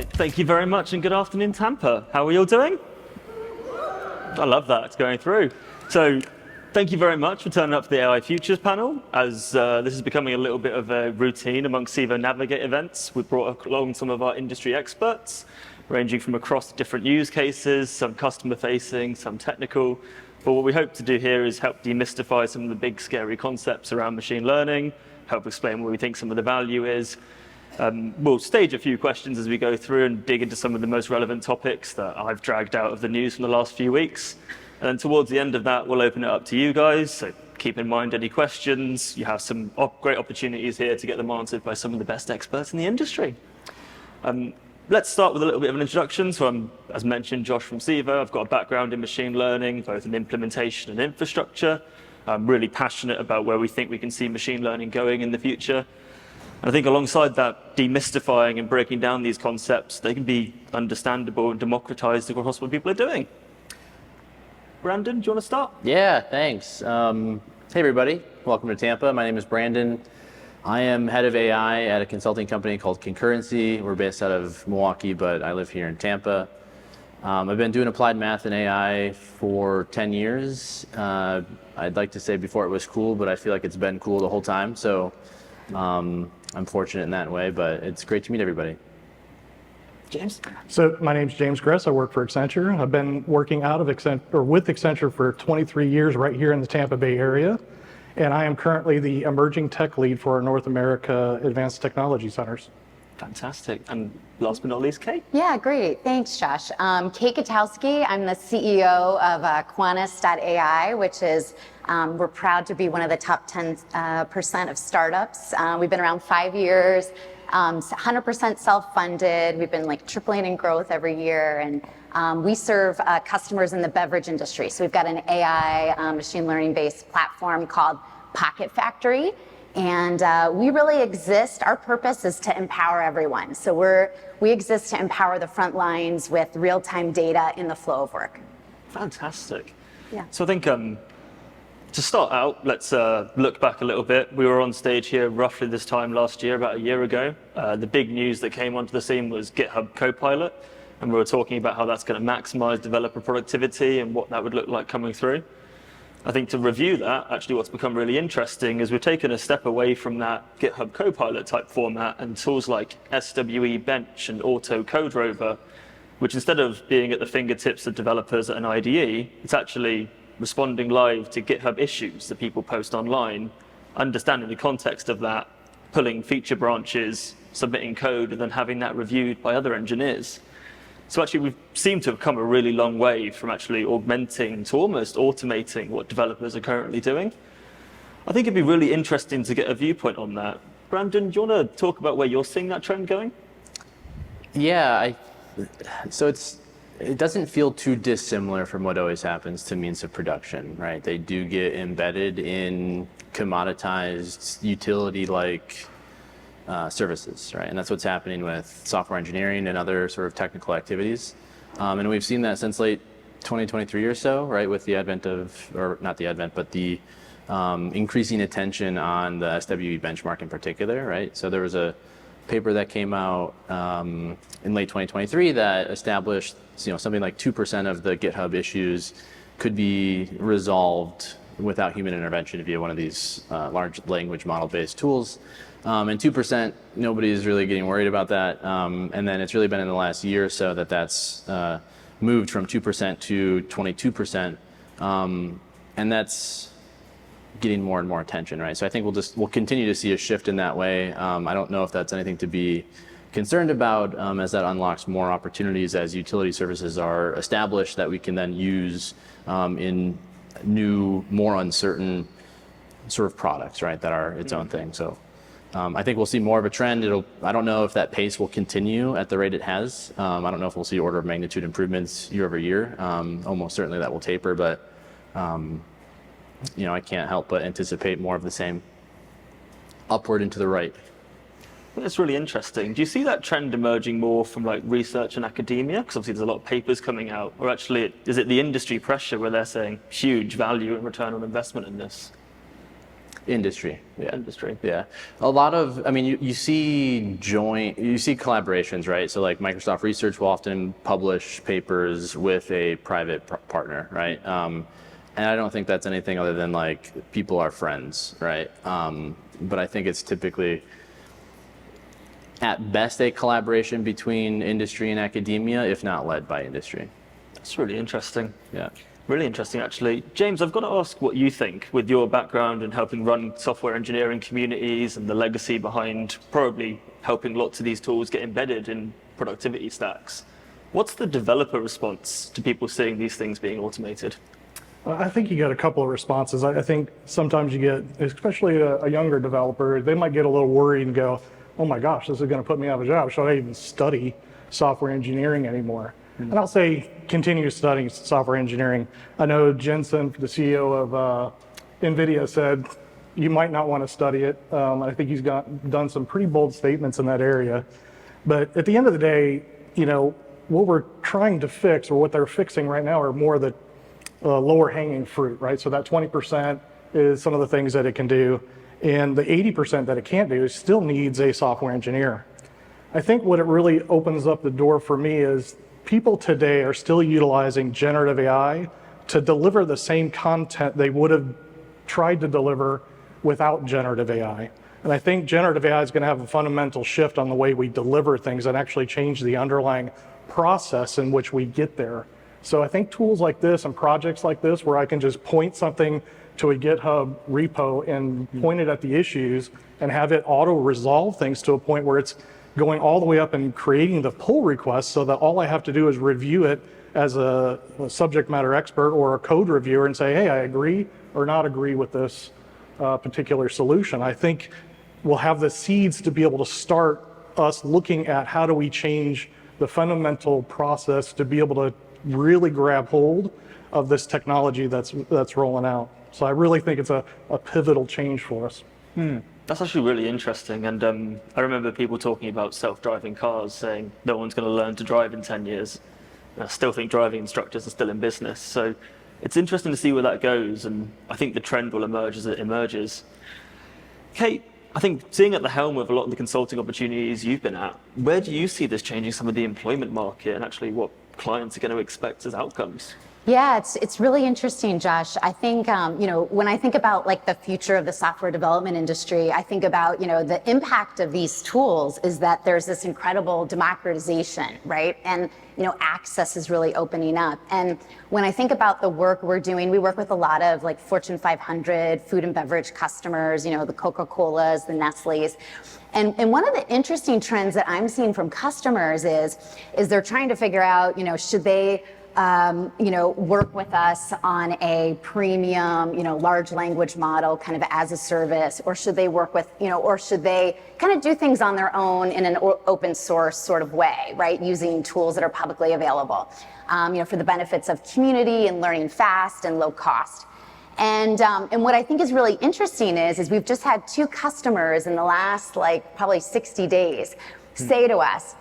right, thank you very much and good afternoon, Tampa. How are you all doing? I love that, it's going through. So, thank you very much for turning up to the AI Futures panel. As this is becoming a little bit of a routine among Civo Navigate events, we've brought along some of our industry experts, ranging from across different use cases, some customer-facing, some technical. But what we hope to do here is help demystify some of the big, scary concepts around machine learning, help explain what we think some of the value is. We'll stage a few questions as we go through and dig into some of the most relevant topics that I've dragged out of the news from the last few weeks. And then towards the end of that, we'll open it up to you guys. So keep in mind any questions. You have some great opportunities here to get them answered by some of the best experts in the industry. Let's start with a little bit of an introduction. So I'm, as mentioned, Josh from Civo. I've got a background in machine learning, both in implementation and infrastructure. I'm really passionate about where we think we can see machine learning going in the future. And I think alongside that, demystifying and breaking down these concepts, they can be understandable and democratized across what people are doing. Brandon, do you want to start? Yeah, thanks. Hey, everybody. Welcome to Tampa. My name is Brandon. I am head of AI at a consulting company called Concurrency. We're based out of Milwaukee, but I live here in Tampa. I've been doing applied math and AI for 10 years. I'd like to say before it was cool, but I feel like it's been cool the whole time. So I'm fortunate in that way, but it's great to meet everybody. James? So my name's James Gress. I work for Accenture. I've been working out of Accenture, or with Accenture for 23 years right here in the Tampa Bay area. And I am currently the emerging tech lead for our North America Advanced Technology Centers. Fantastic. And last but not least, Cate? Yeah, great. Thanks, Josh. Cate Gutowski. I'm the CEO of Quantus.ai, which is, we're proud to be one of the top 10% of startups. We've been around 5 years, 100% self-funded. We've been like tripling in growth every year. And we serve customers in the beverage industry. So we've got an AI machine learning based platform called Pocket Factory. And we really exist, our purpose is to empower everyone. So we exist to empower the front lines with real-time data in the flow of work. Fantastic. Yeah. So I think to start out, let's look back a little bit. We were on stage here roughly this time last year, about a year ago. The big news that came onto the scene was GitHub Copilot. And we were talking about how that's going to maximize developer productivity and what that would look like coming through. I think to review that, actually what's become really interesting is we've taken a step away from that GitHub Copilot type format and tools like SWE Bench and Auto Code Rover, which instead of being at the fingertips of developers at an IDE, it's actually responding live to GitHub issues that people post online, understanding the context of that, pulling feature branches, submitting code, and then having that reviewed by other engineers. So actually, we've seemed to have come a really long way from actually augmenting to almost automating what developers are currently doing. I think it'd be really interesting to get a viewpoint on that. Brandon, do you want to talk about where you're seeing that trend going? Yeah, so it doesn't feel too dissimilar from what always happens to means of production, right? They do get embedded in commoditized utility-like services, right? And that's what's happening with software engineering and other sort of technical activities. And we've seen that since late 2023 or so, right? With the advent of, or not the advent, but the increasing attention on the SWE benchmark in particular, right? So there was a paper that came out in late 2023 that established, something like 2% of the GitHub issues could be resolved without human intervention via one of these large language model-based tools. And 2%, nobody's really getting worried about that. And then it's really been in the last year or so that's moved from 2% to 22%. And that's getting more and more attention, right? So I think we'll continue to see a shift in that way. I don't know if that's anything to be concerned about as that unlocks more opportunities as utility services are established that we can then use in new, more uncertain sort of products, right, that are its own thing. So I think we'll see more of a trend. I don't know if that pace will continue at the rate it has. I don't know if we'll see order of magnitude improvements year over year. Almost certainly that will taper, but I can't help but anticipate more of the same upward and to the right. That's really interesting. Do you see that trend emerging more from like research and academia? Because obviously there's a lot of papers coming out. Or actually, is it the industry pressure where they're saying huge value and return on investment in this? Industry. Yeah. Industry. Yeah. A lot of, I mean, you see collaborations, right? So like Microsoft Research will often publish papers with a private partner, right? And I don't think that's anything other than like people are friends, right? But I think it's typically at best a collaboration between industry and academia, if not led by industry. That's really interesting. Yeah. Really interesting, actually. James, I've got to ask what you think with your background in helping run software engineering communities and the legacy behind probably helping lots of these tools get embedded in productivity stacks. What's the developer response to people seeing these things being automated? I think you get a couple of responses. I think sometimes you get, especially a younger developer, they might get a little worried and go, oh my gosh, this is going to put me out of a job. Should I even study software engineering anymore? And I'll say continue studying software engineering. I know Jensen, the CEO of NVIDIA, said you might not want to study it. I think he's done some pretty bold statements in that area. But at the end of the day, you know, what we're trying to fix, or what they're fixing right now, are more the lower hanging fruit, right? So that 20% is some of the things that it can do. And the 80% that it can't do still needs a software engineer. I think what it really opens up the door for me is people today are still utilizing generative AI to deliver the same content they would have tried to deliver without generative AI. And I think generative AI is going to have a fundamental shift on the way we deliver things and actually change the underlying process in which we get there. So I think tools like this and projects like this, where I can just point something to a GitHub repo and point it at the issues and have it auto-resolve things to a point where it's going all the way up and creating the pull request, so that all I have to do is review it as a subject matter expert or a code reviewer and say, hey, I agree or not agree with this particular solution. I think we'll have the seeds to be able to start us looking at how do we change the fundamental process to be able to really grab hold of this technology that's rolling out. So I really think it's a pivotal change for us. That's actually really interesting. And I remember people talking about self-driving cars, saying no one's going to learn to drive in 10 years. And I still think driving instructors are still in business. So it's interesting to see where that goes. And I think the trend will emerge as it emerges. Cate, I think seeing at the helm of a lot of the consulting opportunities you've been at, where do you see this changing some of the employment market and actually what clients are going to expect as outcomes? Yeah, it's really interesting, Josh. I think, you know, when I think about like the future of the software development industry, I think about, you know, the impact of these tools is that there's this incredible democratization, right? And, you know, access is really opening up. And when I think about the work we're doing, we work with a lot of like Fortune 500 food and beverage customers, you know, the Coca-Colas, the Nestle's. And one of the interesting trends that I'm seeing from customers is they're trying to figure out, you know, should they you know, work with us on a premium, you know, large language model kind of as a service, or should they work with, you know, or should they kind of do things on their own in an open source sort of way, right? Using tools that are publicly available, you know, for the benefits of community and learning fast and low cost. And what I think is really interesting is we've just had 2 customers in the last like probably 60 days say to us,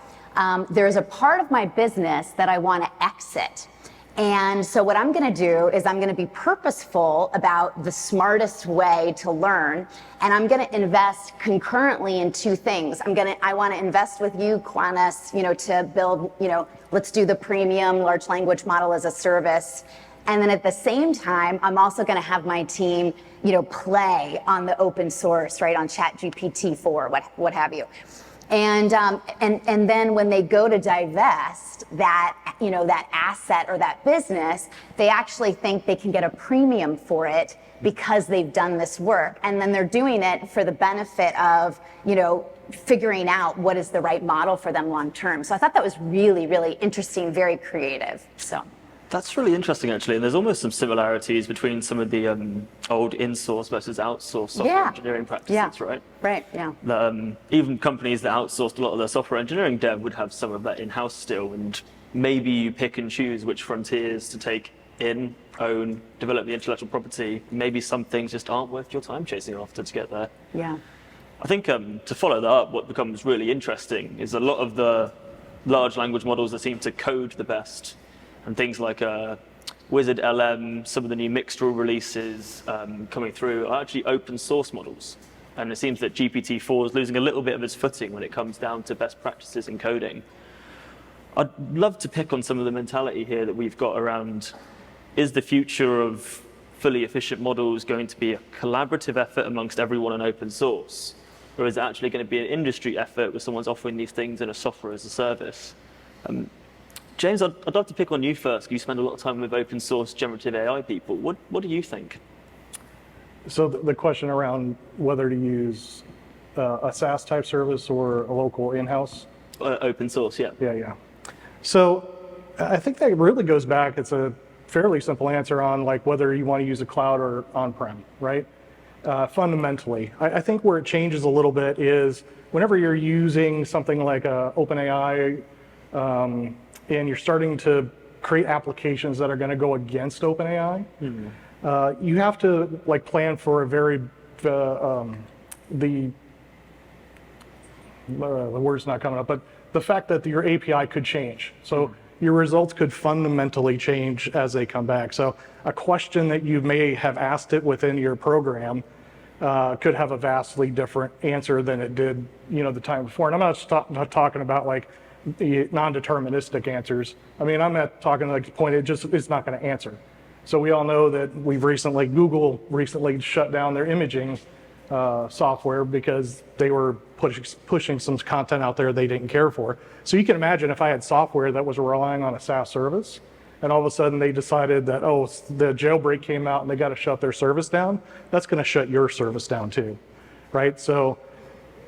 there's a part of my business that I want to exit. And so what I'm going to do is I'm going to be purposeful about the smartest way to learn. And I'm going to invest concurrently in 2 things. I want to invest with you, Quantis, you know, to build, you know, let's do the premium large language model as a service. And then at the same time, I'm also going to have my team, you know, play on the open source, right, on ChatGPT-4, what have you. And then when they go to divest that, you know, that asset or that business, they actually think they can get a premium for it because they've done this work. And then they're doing it for the benefit of, you know, figuring out what is the right model for them long term. So I thought that was really, really interesting, very creative. So. That's really interesting, actually. And there's almost some similarities between some of the old in-source versus outsourced software engineering practices, right? Right, yeah. Even companies that outsourced a lot of their software engineering dev would have some of that in-house still. And maybe you pick and choose which frontiers to take in, own, develop the intellectual property. Maybe some things just aren't worth your time chasing after to get there. Yeah. I think to follow that up, what becomes really interesting is a lot of the large language models that seem to code the best, and things like Wizard LM, some of the new Mixtral releases coming through are actually open source models. And it seems that GPT-4 is losing a little bit of its footing when it comes down to best practices in coding. I'd love to pick on some of the mentality here that we've got around, is the future of fully efficient models going to be a collaborative effort amongst everyone in open source? Or is it actually going to be an industry effort where someone's offering these things in a software as a service? James, I'd love to pick on you first. You spend a lot of time with open source generative AI people. What do you think? So the question around whether to use a SaaS type service or a local in-house? Open source, yeah. Yeah. So I think that really goes back, it's a fairly simple answer on like whether you want to use a cloud or on-prem, right? Fundamentally, I think where it changes a little bit is whenever you're using something like OpenAI and you're starting to create applications that are going to go against OpenAI, you have to like plan for a very the word's not coming up, but the fact that your API could change. So your results could fundamentally change as they come back. So a question that you may have asked it within your program could have a vastly different answer than it did, the time before. And I'm not talking about like the non-deterministic answers. I mean, I'm not talking like the point it's not going to answer. So we all know that Google recently shut down their imaging software because they were pushing some content out there they didn't care for. So you can imagine if I had software that was relying on a SaaS service, and all of a sudden they decided that, the jailbreak came out and they got to shut their service down, that's going to shut your service down too, right? So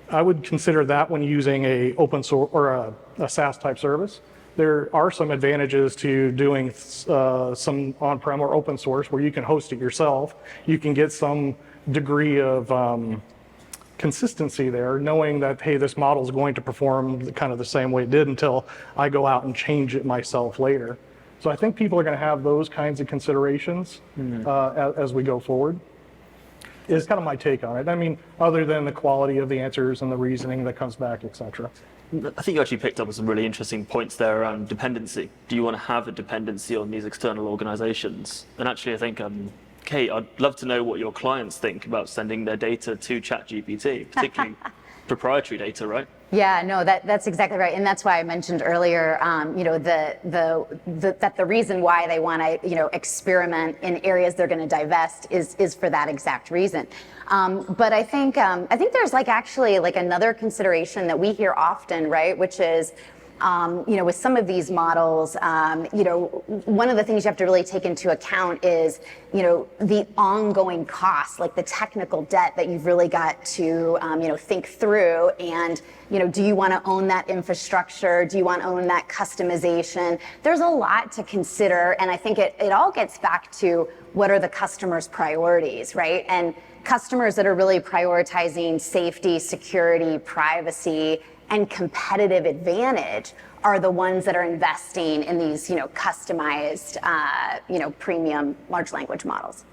I would consider that when using a open source or a SaaS type service. There are some advantages to doing some on-prem or open source where you can host it yourself. You can get some degree of consistency there, knowing that, hey, this model is going to perform kind of the same way it did until I go out and change it myself later. So I think people are going to have those kinds of considerations as we go forward. Is kind of my take on it. I mean, other than the quality of the answers and the reasoning that comes back, et cetera. I think you actually picked up on some really interesting points there around dependency. Do you want to have a dependency on these external organizations? And actually, I think, Cate, I'd love to know what your clients think about sending their data to ChatGPT, particularly proprietary data, right? Yeah, no, that's exactly right, and that's why I mentioned earlier, that the reason why they want to, experiment in areas they're going to divest is for that exact reason. But I think there's actually another consideration that we hear often, right, which is, with some of these models, one of the things you have to really take into account is, the ongoing costs, like the technical debt that you've really got to, think through. And, do you want to own that infrastructure? Do you want to own that customization? There's a lot to consider. And I think it all gets back to what are the customer's priorities, right? And customers that are really prioritizing safety, security, privacy, and competitive advantage are the ones that are investing in these, customized, premium large language models.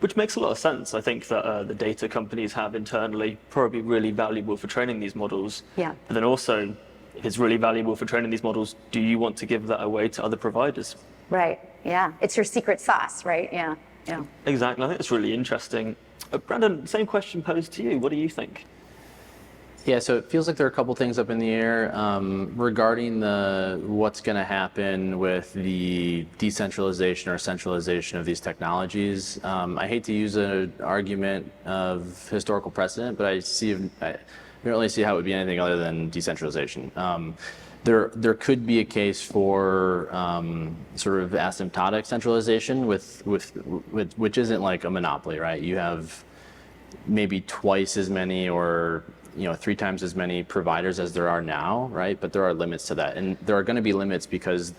Which makes a lot of sense. I think that the data companies have internally probably really valuable for training these models. Yeah. But then also, if it's really valuable for training these models, do you want to give that away to other providers? Right. Yeah. It's your secret sauce, right? Yeah. Yeah. Exactly. I think that's really interesting. Brandon, same question posed to you. What do you think? Yeah, so it feels like there are a couple things up in the air regarding what's going to happen with the decentralization or centralization of these technologies. I hate to use an argument of historical precedent, but I don't really see how it would be anything other than decentralization. There could be a case for sort of asymptotic centralization which isn't like a monopoly, right? You have maybe twice as many or 3 times as many providers as there are now, right? But there are limits to that. And there are going to be limits because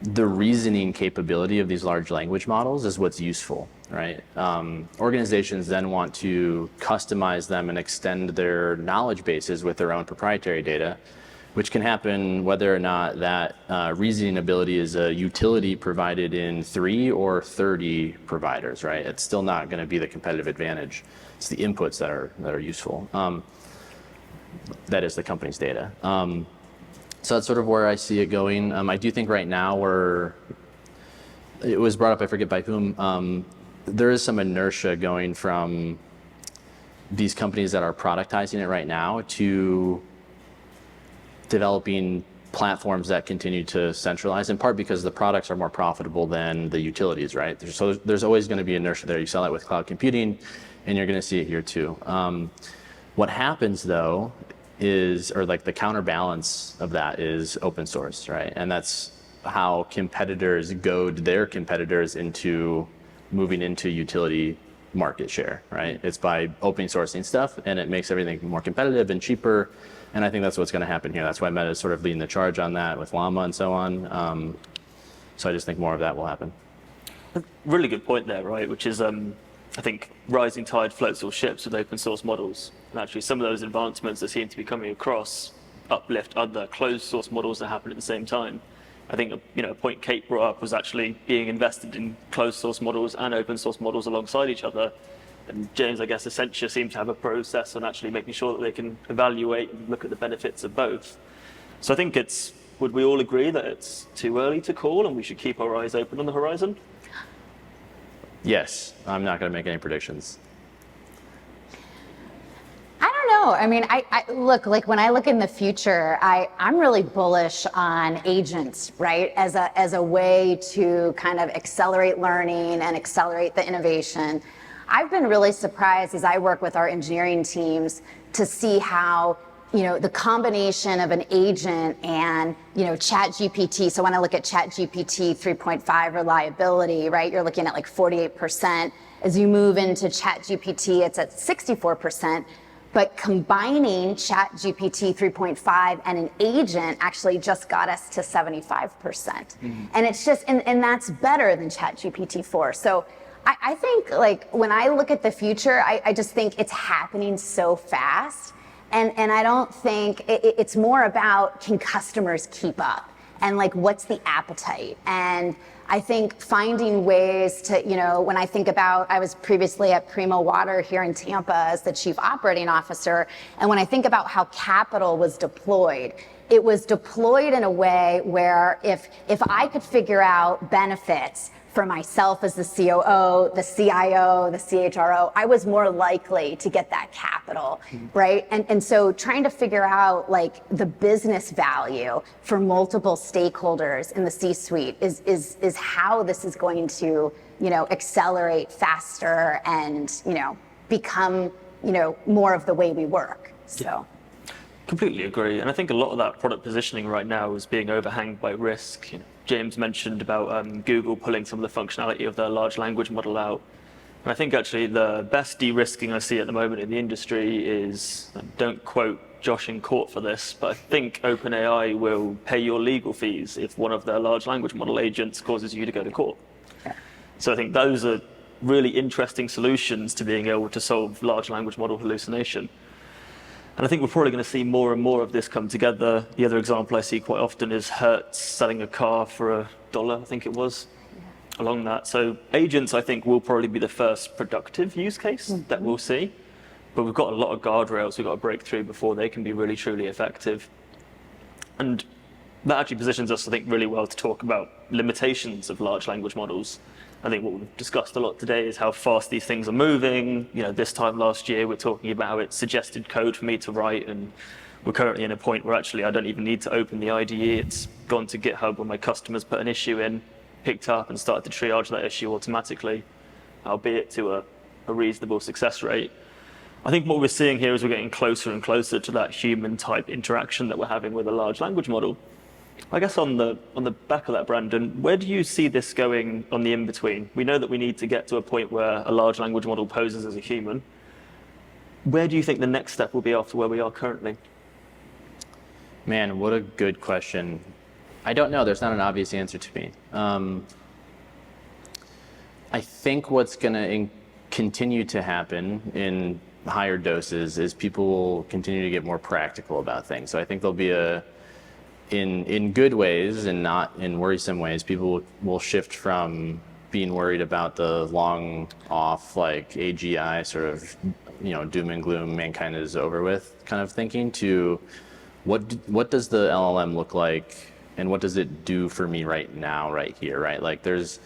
the reasoning capability of these large language models is what's useful, right? Organizations then want to customize them and extend their knowledge bases with their own proprietary data, which can happen whether or not that reasoning ability is a utility provided in 3 or 30 providers, right? It's still not going to be the competitive advantage. It's the inputs that are useful. That is the company's data. So that's sort of where I see it going. I do think right now we're it was brought up, I forget by whom, there is some inertia going from these companies that are productizing it right now to developing platforms that continue to centralize, in part because the products are more profitable than the utilities, right? So there's always going to be inertia there. You saw that with cloud computing, and you're going to see it here too. What happens though is, or like the counterbalance of that is open source, right? And that's how competitors goad their competitors into moving into utility market share, right? It's by open sourcing stuff, and it makes everything more competitive and cheaper. And I think that's what's going to happen here. That's why Meta is sort of leading the charge on that with Llama and so on. So I just think more of that will happen. Really good point there, right? Which is, I think, rising tide floats all ships with open source models. And actually, some of those advancements that seem to be coming across uplift other closed source models that happen at the same time. I think a point Cate brought up was actually being invested in closed source models and open source models alongside each other. And James, I guess, Accenture seems to have a process on actually making sure that they can evaluate and look at the benefits of both. So I think would we all agree that it's too early to call and we should keep our eyes open on the horizon? Yes, I'm not going to make any predictions. I don't know. I mean, I look, like when I look in the future, I'm really bullish on agents, right? As a way to kind of accelerate learning and accelerate the innovation. I've been really surprised as I work with our engineering teams to see how, the combination of an agent and, ChatGPT. So when I look at ChatGPT 3.5 reliability, right, you're looking at like 48%. As you move into ChatGPT, it's at 64%. But combining ChatGPT 3.5 and an agent actually just got us to 75%. And it's just, and that's better than ChatGPT 4. So I think, like, when I look at the future, I just think it's happening so fast. And I don't think it's more about, can customers keep up? And like, what's the appetite? And I think finding ways to, when I think about, I was previously at Primo Water here in Tampa as the chief operating officer. And when I think about how capital was deployed, it was deployed in a way where if I could figure out benefits for myself as the COO, the CIO, the CHRO, I was more likely to get that capital, right? And so trying to figure out like the business value for multiple stakeholders in the C-suite is how this is going to, accelerate faster and, become, more of the way we work. So. Completely agree. And I think a lot of that product positioning right now is being overhanged by risk. James mentioned about Google pulling some of the functionality of their large language model out. And I think actually the best de-risking I see at the moment in the industry is, don't quote Josh in court for this, but I think OpenAI will pay your legal fees if one of their large language model agents causes you to go to court. Yeah. So I think those are really interesting solutions to being able to solve large language model hallucination. And I think we're probably going to see more and more of this come together. The other example I see quite often is Hertz selling a car for $1, I think it was, along that. So agents, I think, will probably be the first productive use case that we'll see. But we've got a lot of guardrails we've got to break through before they can be really, truly effective. And that actually positions us, I think, really well to talk about limitations of large language models. I think what we've discussed a lot today is how fast these things are moving. This time last year, we're talking about how it suggested code for me to write, and we're currently in a point where actually I don't even need to open the IDE. It's gone to GitHub when my customers put an issue in, picked up and started to triage that issue automatically, albeit to a reasonable success rate. I think what we're seeing here is we're getting closer and closer to that human-type interaction that we're having with a large language model. I guess on the back of that, Brandon, where do you see this going on the in-between? We know that we need to get to a point where a large language model poses as a human. Where do you think the next step will be after where we are currently? Man, what a good question. I don't know. There's not an obvious answer to me. I think what's going to continue to happen in higher doses is people will continue to get more practical about things. So I think there'll be in good ways and not in worrisome ways, people will shift from being worried about the long off, like AGI sort of, doom and gloom, mankind is over with kind of thinking, to what does the LLM look like and what does it do for me right now, right here, right? Like there's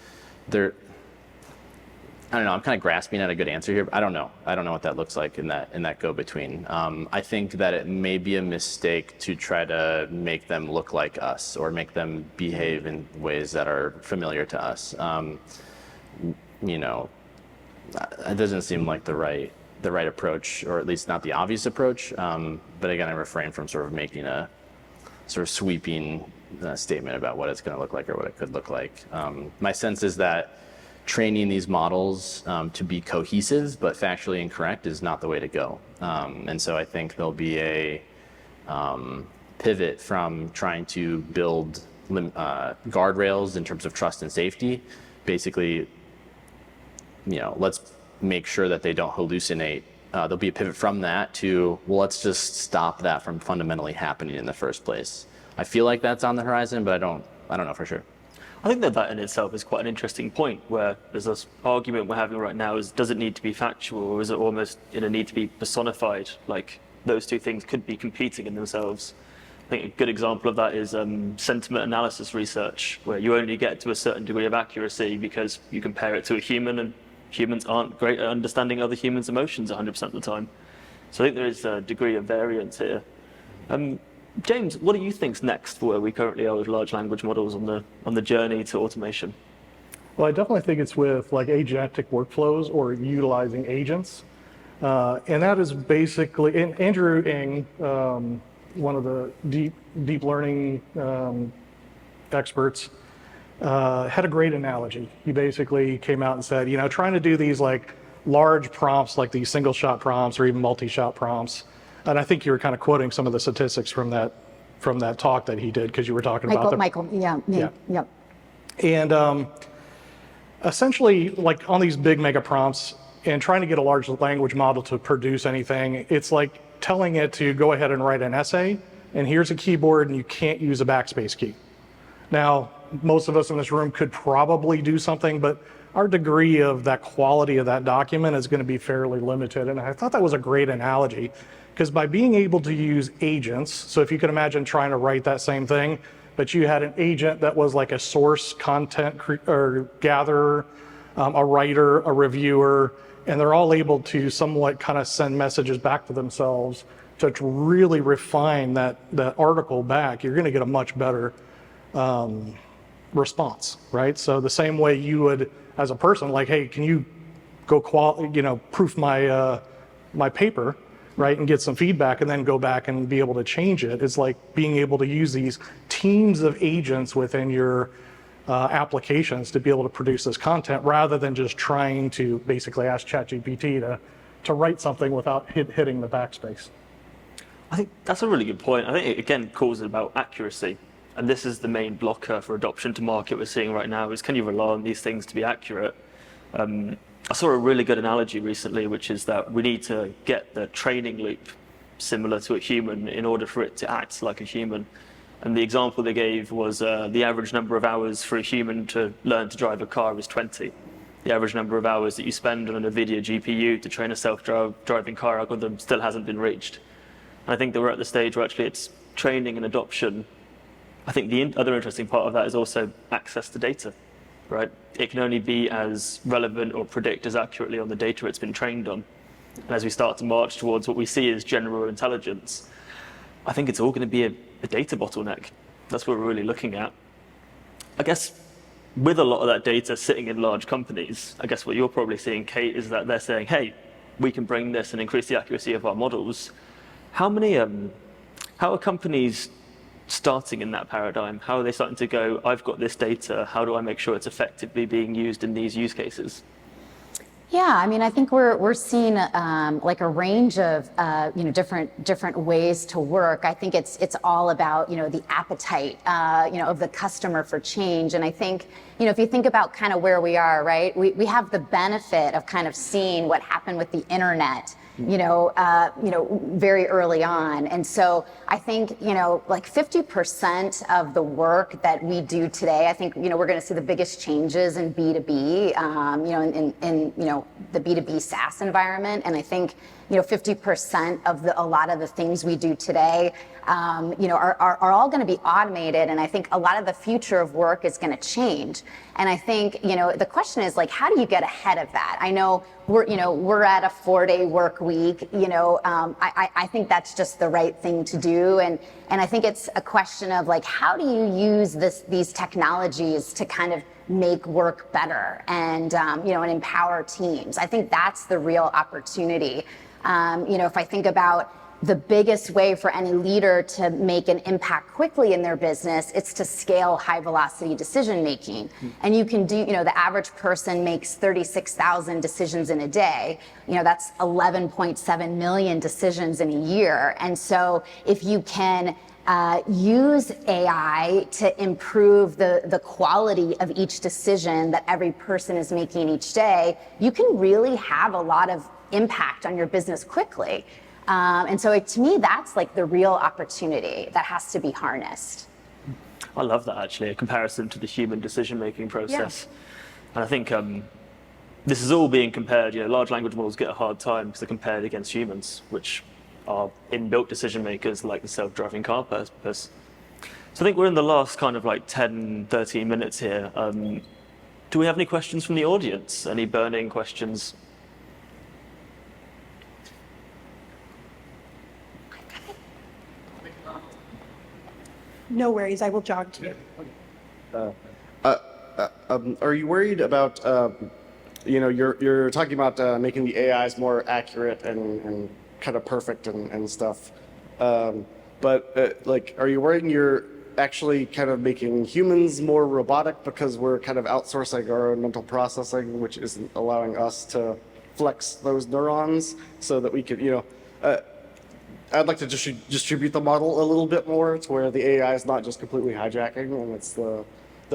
I don't know. I'm kind of grasping at a good answer here. But I don't know. I don't know what that looks like in that go-between. I think that it may be a mistake to try to make them look like us or make them behave in ways that are familiar to us. It doesn't seem like the right approach, or at least not the obvious approach. But again, I refrain from sort of making a sort of sweeping statement about what it's going to look like or what it could look like. My sense is that training these models to be cohesive but factually incorrect is not the way to go. And so I think there'll be a pivot from trying to build guardrails in terms of trust and safety. Basically, let's make sure that they don't hallucinate. There'll be a pivot from that to, well, let's just stop that from fundamentally happening in the first place. I feel like that's on the horizon, but I don't know for sure. I think that in itself is quite an interesting point, where there's this argument we're having right now is, does it need to be factual, or is it almost need to be personified? Like those two things could be competing in themselves. I think a good example of that is sentiment analysis research, where you only get to a certain degree of accuracy because you compare it to a human, and humans aren't great at understanding other humans' emotions 100% of the time. So I think there is a degree of variance here. James, what do you think's next for where we currently are with large language models on the journey to automation? Well, I definitely think it's with like agentic workflows or utilizing agents. And that is basically, and Andrew Ng, one of the deep learning experts, had a great analogy. He basically came out and said, trying to do these like large prompts, like these single shot prompts or even multi-shot prompts. And I think you were kind of quoting some of the statistics from that talk that he did, because you were talking about Michael, yeah. And essentially, like on these big mega prompts and trying to get a large language model to produce anything, it's like telling it to go ahead and write an essay, and here's a keyboard, and you can't use a backspace key. Now, most of us in this room could probably do something, but our degree of that quality of that document is going to be fairly limited. And I thought that was a great analogy, because by being able to use agents, so if you can imagine trying to write that same thing, but you had an agent that was like a source content or gatherer, a writer, a reviewer, and they're all able to somewhat kind of send messages back to themselves to really refine that article back, you're going to get a much better response, right? So the same way you would, as a person, like, hey, can you go proof my paper, right, and get some feedback, and then go back and be able to change it. It's like being able to use these teams of agents within your applications to be able to produce this content, rather than just trying to basically ask ChatGPT to write something without hitting the backspace. I think that's a really good point. I think it again calls it about accuracy. And this is the main blocker for adoption to market we're seeing right now, is can you rely on these things to be accurate? I saw a really good analogy recently, which is that we need to get the training loop similar to a human in order for it to act like a human. And the example they gave was the average number of hours for a human to learn to drive a car is 20. The average number of hours that you spend on a NVIDIA GPU to train a self-driving car algorithm still hasn't been reached. And I think that we're at the stage where actually it's training and adoption. I think the other interesting part of that is also access to data, right? It can only be as relevant or predict as accurately on the data it's been trained on. And as we start to march towards what we see as general intelligence, I think it's all going to be a data bottleneck. That's what we're really looking at. I guess with a lot of that data sitting in large companies, I guess what you're probably seeing, Cate, is that they're saying, hey, we can bring this and increase the accuracy of our models. How are companies starting in that paradigm? How are they starting to go, I've got this data, how do I make sure it's effectively being used in these use cases? Yeah, I mean, I think we're seeing like a range of different ways to work. I think it's all about the appetite of the customer for change. And I think if you think about kind of where we are, right, we have the benefit of kind of seeing what happened with the internet very early on. And so I think, like 50% of the work that we do today, I think, we're going to see the biggest changes in B2B, in the B2B SaaS environment. And I think, 50% of a lot of the things we do today, are all going to be automated. And I think a lot of the future of work is going to change. And I think, the question is like, how do you get ahead of that? I know we're at a 4-day work week. I think that's just the right thing to do. And I think it's a question of like, how do you use these technologies to kind of make work better and empower teams? I think that's the real opportunity. If I think about the biggest way for any leader to make an impact quickly in their business, it's to scale high velocity decision making. And you can do, the average person makes 36,000 decisions in a day. That's 11.7 million decisions in a year. And so if you can use AI to improve the quality of each decision that every person is making each day, you can really have a lot of impact on your business quickly. And so to me, that's like the real opportunity that has to be harnessed. I love that, actually, a comparison to the human decision-making process. Yeah. And I think this is all being compared, large language models get a hard time because they're compared against humans, which are inbuilt decision makers like the self-driving car purpose. So I think we're in the last kind of like 10, 13 minutes here. Do we have any questions from the audience? Any burning questions? No worries, I will jog to you. Are you worried about, you're talking about making the AIs more accurate and kind of perfect and stuff. But are you worried you're actually kind of making humans more robotic because we're kind of outsourcing our own mental processing, which isn't allowing us to flex those neurons so that we could, I'd like to just distribute the model a little bit more to where the AI is not just completely hijacking and it's the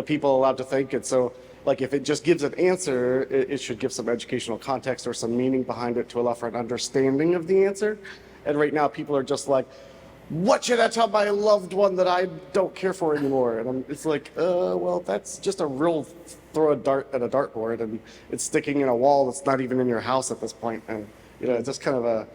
people allowed to think. And so, like, if it just gives an answer, it should give some educational context or some meaning behind it to allow for an understanding of the answer. And right now, people are just like, what should I tell my loved one that I don't care for anymore? And it's like, well, that's just a real throw a dart at a dartboard and it's sticking in a wall that's not even in your house at this point. And, it's just kind of a,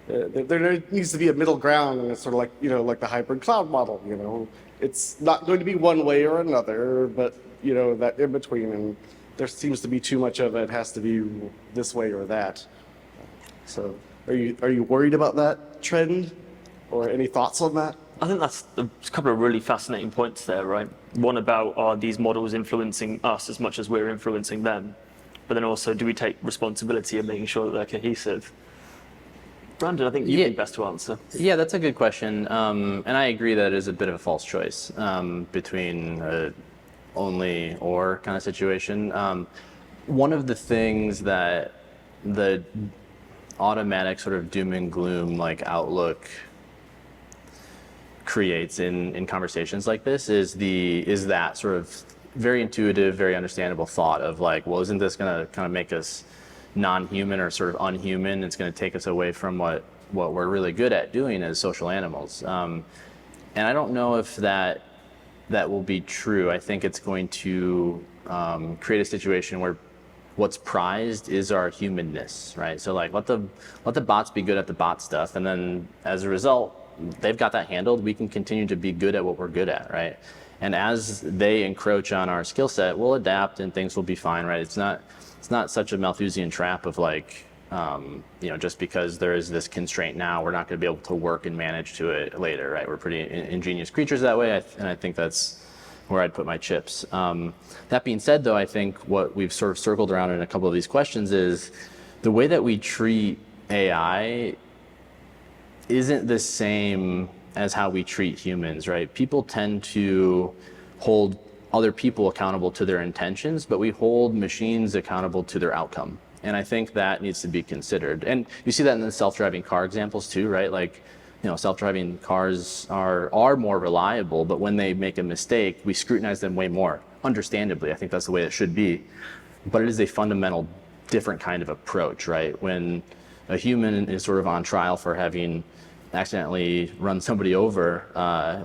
there needs to be a middle ground, and it's sort of like, like the hybrid cloud model, It's not going to be one way or another, but, that in between, and there seems to be too much of it has to be this way or that. So are you worried about that trend, or any thoughts on that? I think that's a couple of really fascinating points there, right? One about, are these models influencing us as much as we're influencing them? But then also, do we take responsibility of making sure that they're cohesive? Brandon, I think you'd be best to answer. Yeah, that's a good question. And I agree that it is a bit of a false choice between only or kind of situation. One of the things that the automatic sort of doom and gloom like outlook creates in conversations like this is that sort of very intuitive, very understandable thought of like, well, isn't this going to kind of make us non-human or sort of unhuman? It's going to take us away from what we're really good at doing as social animals. And I don't know if that will be true. I think it's going to create a situation where what's prized is our humanness, right? So like let the bots be good at the bot stuff, and then as a result, they've got that handled. We can continue to be good at what we're good at, right? And as they encroach on our skill set, we'll adapt and things will be fine, right? It's not such a Malthusian trap of like, just because there is this constraint now, we're not going to be able to work and manage to it later, right? We're pretty ingenious creatures that way, and I think that's where I'd put my chips. That being said, though, I think what we've sort of circled around in a couple of these questions is the way that we treat AI isn't the same as how we treat humans, right? People tend to hold other people accountable to their intentions, but we hold machines accountable to their outcome. And I think that needs to be considered. And you see that in the self-driving car examples too, right? Like, self-driving cars are more reliable, but when they make a mistake, we scrutinize them way more. Understandably, I think that's the way it should be. But it is a fundamental different kind of approach, right? When a human is sort of on trial for having accidentally run somebody over,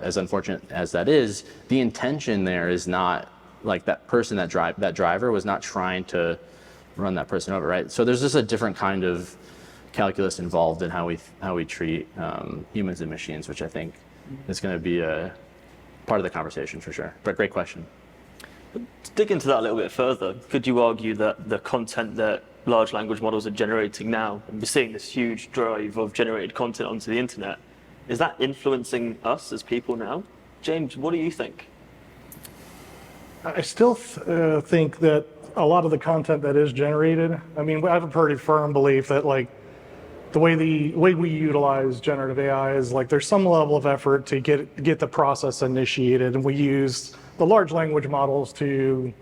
as unfortunate as that is, the intention there is not like that person, that driver was not trying to run that person over, right? So there's just a different kind of calculus involved in how we treat humans and machines, which I think is going to be a part of the conversation for sure. But great question. To dig into that a little bit further, could you argue that the content that large language models are generating now, and we're seeing this huge drive of generated content onto the internet, is that influencing us as people now? James, what do you think? I still think that a lot of the content that is generated, I mean, I have a pretty firm belief that like the way we utilize generative AI is like there's some level of effort to get the process initiated, and we use the large language models to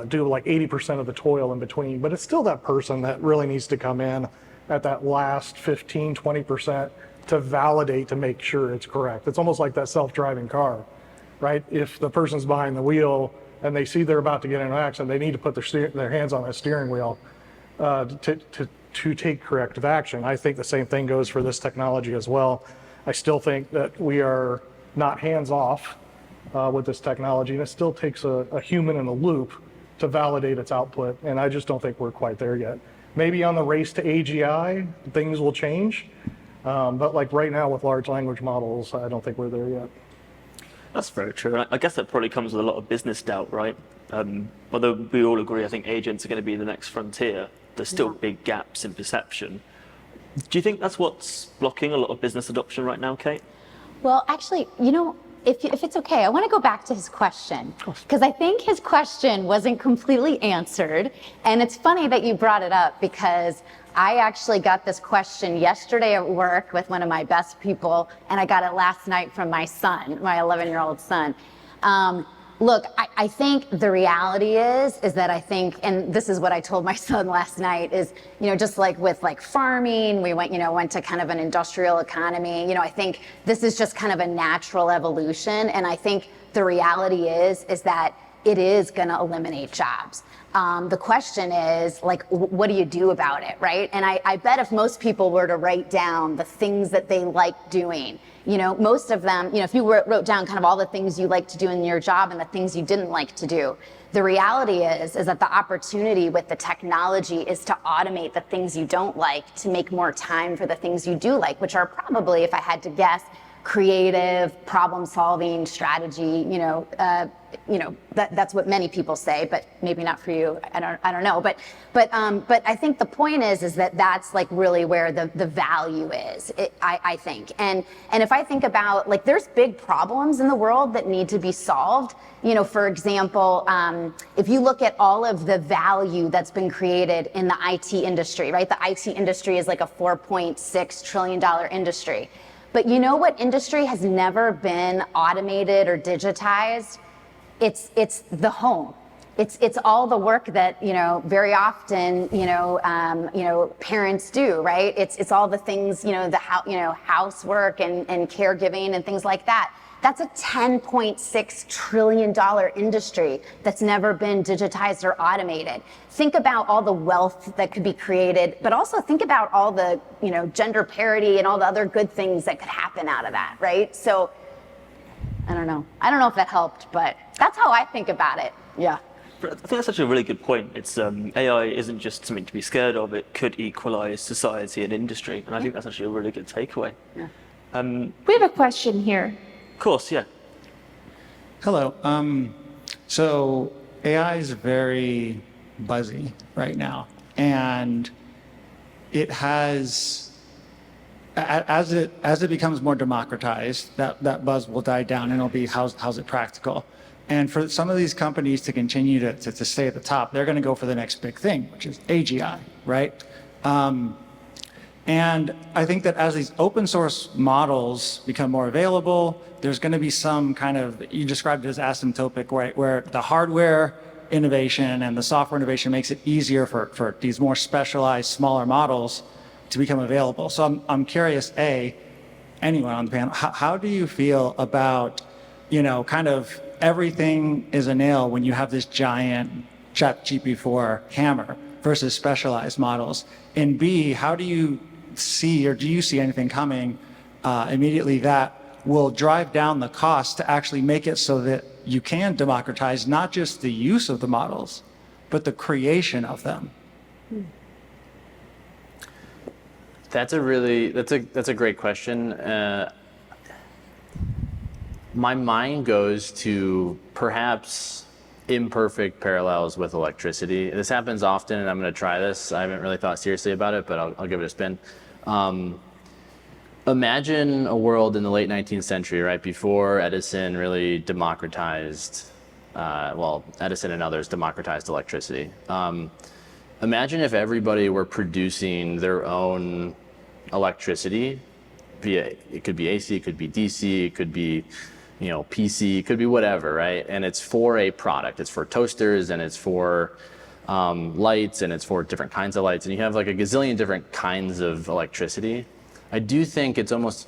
do like 80% of the toil in between, but it's still that person that really needs to come in at that last 15, 20% to validate, to make sure it's correct. It's almost like that self-driving car, right? If the person's behind the wheel and they see they're about to get in an accident, they need to put their hands on that steering wheel to take corrective action. I think the same thing goes for this technology as well. I still think that we are not hands-off with this technology, and it still takes a human in the loop to validate its output, and I just don't think we're quite there yet. Maybe on the race to AGI, things will change, but like right now with large language models, I don't think we're there yet. That's very true. I guess that probably comes with a lot of business doubt, right? Although we all agree, I think agents are going to be the next frontier, there's still big gaps in perception. Do you think that's what's blocking a lot of business adoption right now, Cate? Well, actually, you know, if it's okay, I want to go back to his question, because I think his question wasn't completely answered. And it's funny that you brought it up, because I actually got this question yesterday at work with one of my best people, and I got it last night from my son, my 11-year-old son. Look, I think the reality is that I think, and this is what I told my son last night, is, you know, just like with like farming, we went to kind of an industrial economy. You know, I think this is just kind of a natural evolution. And I think the reality is that it is going to eliminate jobs. The question is, like, what do you do about it, right? And I bet if most people were to write down the things that they like doing, you know, most of them, you know, if you wrote down kind of all the things you like to do in your job and the things you didn't like to do, the reality is that the opportunity with the technology is to automate the things you don't like, to make more time for the things you do like, which are probably, if I had to guess, creative, problem-solving strategy. That's what many people say, but maybe not for you. I don't know. But I think the point is that that's like really where the value is. I think. And if I think about, like, there's big problems in the world that need to be solved. You know, for example, if you look at all of the value that's been created in the IT industry, right? The IT industry is like a $4.6 trillion industry. But you know what industry has never been automated or digitized? It's the home. It's all the work that, you know, very often, parents do, right? It's all the things, housework and caregiving and things like that. That's a $10.6 trillion industry that's never been digitized or automated. Think about all the wealth that could be created, but also think about all the, gender parity and all the other good things that could happen out of that, right? So, I don't know. I don't know if that helped, but that's how I think about it. Yeah. I think that's actually a really good point. It's AI isn't just something to be scared of. It could equalize society and industry, and I think that's actually a really good takeaway. Yeah. We have a question here. Of course, yeah. Hello. So AI is very buzzy right now, and it has, as it becomes more democratized, that buzz will die down, and it'll be how's it practical. And for some of these companies to continue to stay at the top, they're going to go for the next big thing, which is AGI, right? And I think that as these open source models become more available, there's going to be some kind of, you described it as asymptotic, right, where the hardware innovation and the software innovation makes it easier for these more specialized, smaller models to become available. So I'm curious, anyone on the panel, how do you feel about, kind of everything is a nail when you have this giant ChatGPT-4 hammer versus specialized models? And B, how do you see, or do you see anything coming immediately that will drive down the cost to actually make it so that you can democratize not just the use of the models, but the creation of them? That's a great question. My mind goes to perhaps imperfect parallels with electricity. This happens often, and I'm going to try this. I haven't really thought seriously about it, but I'll give it a spin. Imagine a world in the late 19th century, right before Edison really democratized, Edison and others democratized electricity. Imagine if everybody were producing their own electricity it could be AC, it could be DC, it could be, PC, it could be whatever, right? And it's for a product. It's for toasters, and it's for lights, and it's for different kinds of lights. And you have like a gazillion different kinds of electricity. I do think it's almost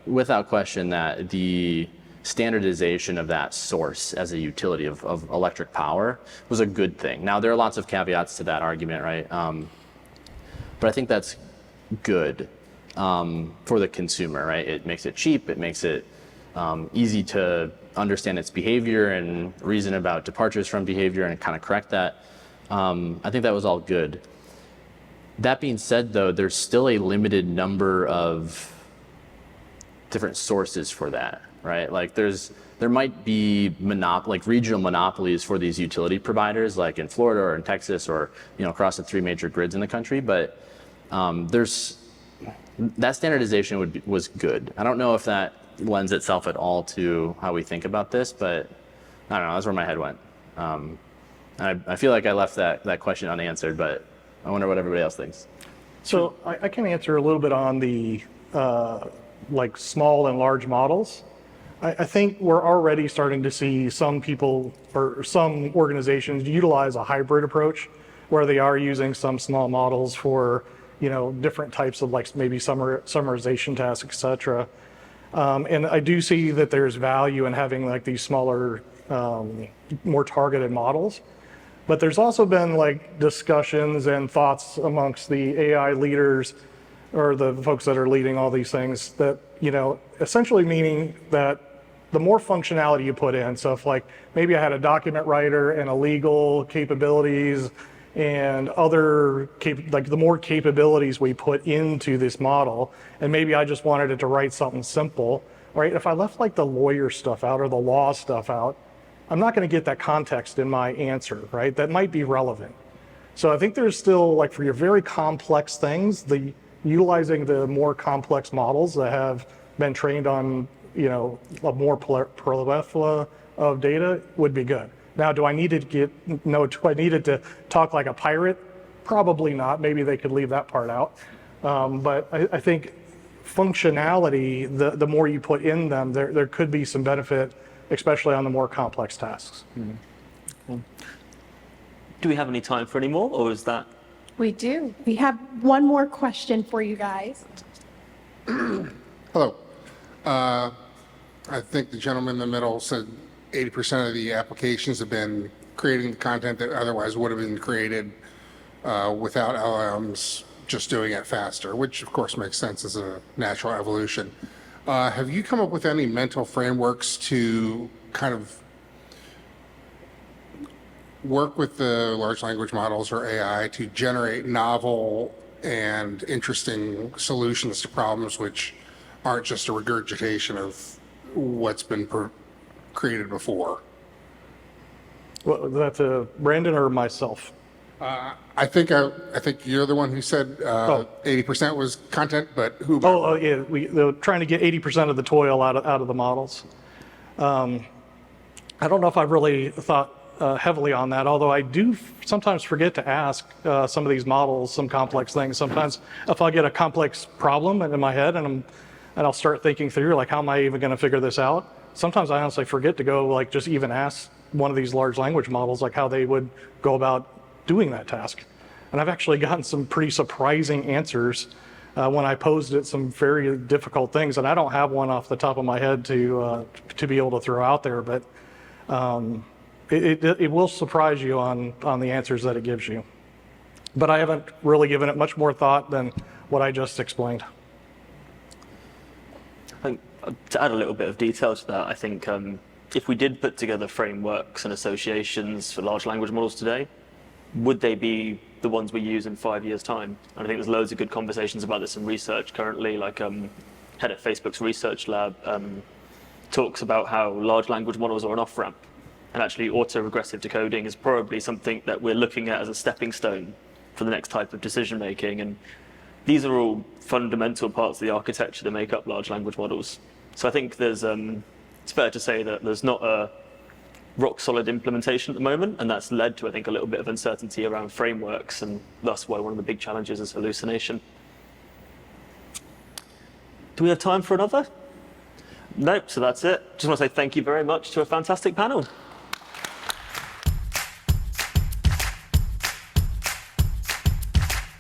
without question that the standardization of that source as a utility of electric power was a good thing. Now, there are lots of caveats to that argument, right? But I think that's good for the consumer, right? It makes it cheap, it makes it easy to understand its behavior and reason about departures from behavior and kind of correct that. I think that was all good. That being said, though, there's still a limited number of different sources for that, right? Like there might be regional monopolies for these utility providers, like in Florida or in Texas or across the 3 major grids in the country. But that standardization was good. I don't know if that lends itself at all to how we think about this, but I don't know. That's where my head went. I feel like I left that question unanswered, but I wonder what everybody else thinks. So I can answer a little bit on the small and large models. I think we're already starting to see some people or some organizations utilize a hybrid approach where they are using some small models for different types of maybe summarization tasks, et cetera. And I do see that there's value in having these smaller, more targeted models. But there's also been discussions and thoughts amongst the AI leaders or the folks that are leading all these things that, essentially meaning that the more functionality you put in, so if maybe I had a document writer and a legal capabilities and other, the more capabilities we put into this model, and maybe I just wanted it to write something simple, right? If I left the lawyer stuff out or the law stuff out, I'm not going to get that context in my answer, right? That might be relevant. So I think there's still, for your very complex things, utilizing the more complex models that have been trained on, a more plethora of data would be good. Now, do I need it to talk like a pirate? Probably not. Maybe they could leave that part out. But I think functionality, the more you put in them, there could be some benefit, especially on the more complex tasks. Mm-hmm. Do we have any time for any more, or is that? We do. We have one more question for you guys. Hello. I think the gentleman in the middle said 80% of the applications have been creating the content that otherwise would have been created without LLMs just doing it faster, which of course makes sense as a natural evolution. Have you come up with any mental frameworks to kind of work with the large language models or AI to generate novel and interesting solutions to problems which aren't just a regurgitation of what's been created before? Well, that's Brandon or myself? I think you're the one who said 80% was content, but who? Yeah, they're trying to get 80% of the toil out of the models. I don't know if I've really thought heavily on that, although I do sometimes forget to ask some of these models some complex things. Sometimes if I get a complex problem in my head and I'll start thinking through how am I even going to figure this out? Sometimes I honestly forget to go just even ask one of these large language models how they would go about doing that task. And I've actually gotten some pretty surprising answers when I posed it some very difficult things, and I don't have one off the top of my head to be able to throw out there, but it will surprise you on the answers that it gives you. But I haven't really given it much more thought than what I just explained. I think to add a little bit of detail to that, I think if we did put together frameworks and associations for large language models today, would they be the ones we use in 5 years' time? And I think there's loads of good conversations about this in research currently, like head of Facebook's research lab talks about how large language models are an off-ramp. And actually auto-regressive decoding is probably something that we're looking at as a stepping stone for the next type of decision making. And these are all fundamental parts of the architecture that make up large language models. So I think there's, it's fair to say that there's not a rock solid implementation at the moment, and that's led to, I think, a little bit of uncertainty around frameworks, and thus why one of the big challenges is hallucination. Do we have time for another? Nope, so that's it. Just want to say thank you very much to a fantastic panel.